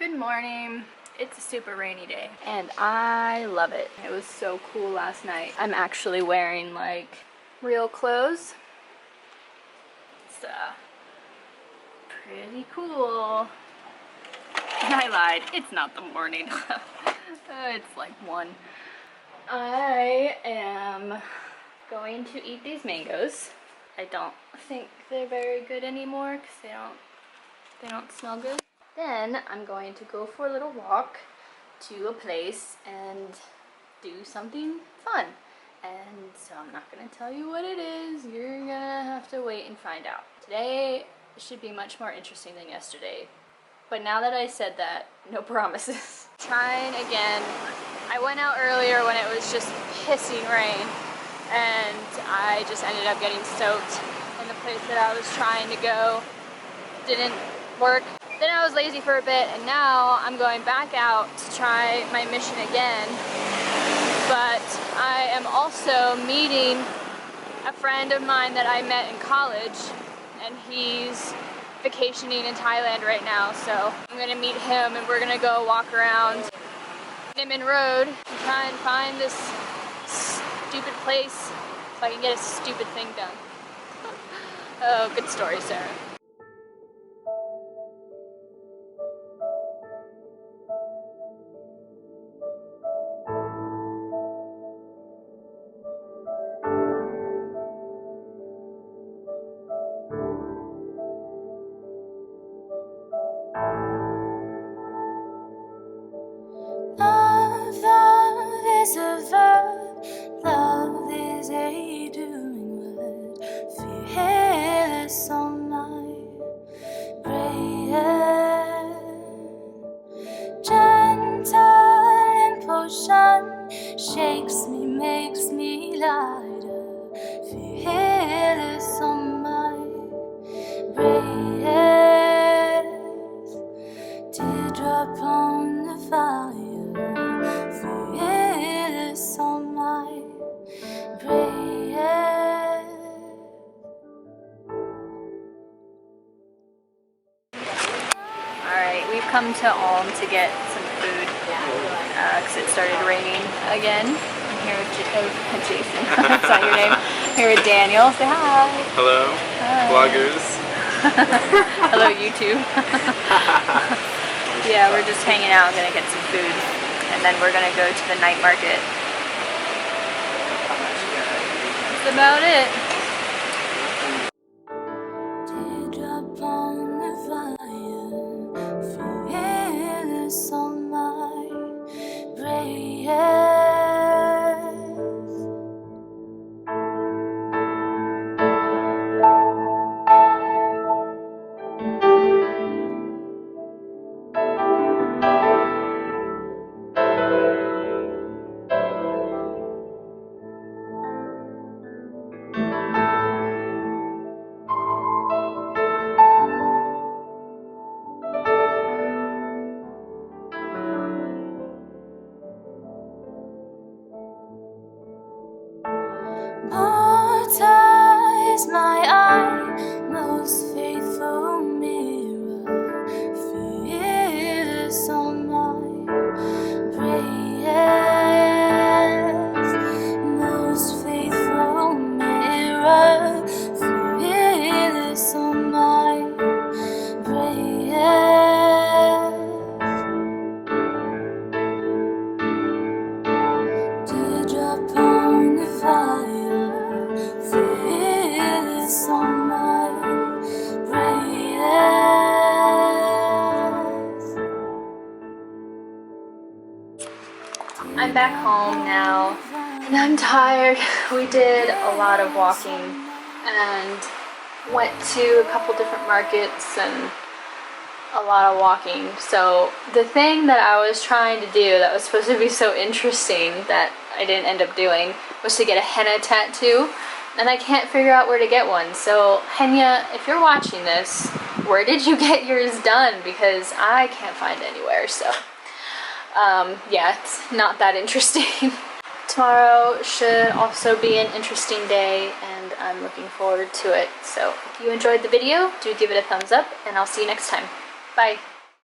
Good morning. It's a super rainy day and I love it. It was so cool last night. I'm actually wearing like real clothes. It's pretty cool. And I lied, it's not the morning. It's like 1. I am going to eat these mangoes. I don't think they're very good anymore because they don't smell good. Then I'm going to go for a little walk to a place and do something fun. And so I'm not going to tell you what it is. You're going to have to wait and find out. Today should be much more interesting than yesterday. But now that I said that, no promises. Trying again. I went out earlier when it was just pissing rain and I just ended up getting soaked in the place that I was trying to go. Didn't work. Then I was lazy for a bit and now I'm going back out to try my mission again. But I am also meeting a friend of mine that I met in college and he's vacationing in Thailand right now, so I'm gonna meet him and we're gonna go walk around Nimin Road and try and find this stupid place so I can get a stupid thing done. Oh, good story, Sarah. Love is a verb, love is a doing word, fearless on my brain, gentle impulsion, shakes me, makes me lighter, fearless on my brain, teardrop on the fire. Fearless on my prayer. Alright, we've come to Ulm to get some food because it started raining again. I'm here with Jason. That's not your name. I'm here with Daniel. Say hi. Hello, hi. vloggers. Hello, YouTube. Yeah, we're just hanging out, gonna get some food. And then we're gonna go to the night market. That's about it. Teardrop on the fire, fearless on my prayer. Mortar is my eye, most faithful mirror, fearless on my prayers, most faithful mirror, fearless on my prayers. Teardrop on the fire, fearless on my prayers. I'm back home now and I'm tired. We did a lot of walking and went to a couple different markets and a lot of walking. So the thing that I was trying to do that was supposed to be so interesting that I didn't end up doing was to get a henna tattoo, and I can't figure out where to get one. So Henya, if you're watching this, where did you get yours done? Because I can't find anywhere. So yeah, it's not that interesting. Tomorrow should also be an interesting day and I'm looking forward to it. So if you enjoyed the video, do give it a thumbs up and I'll see you next time. Bye.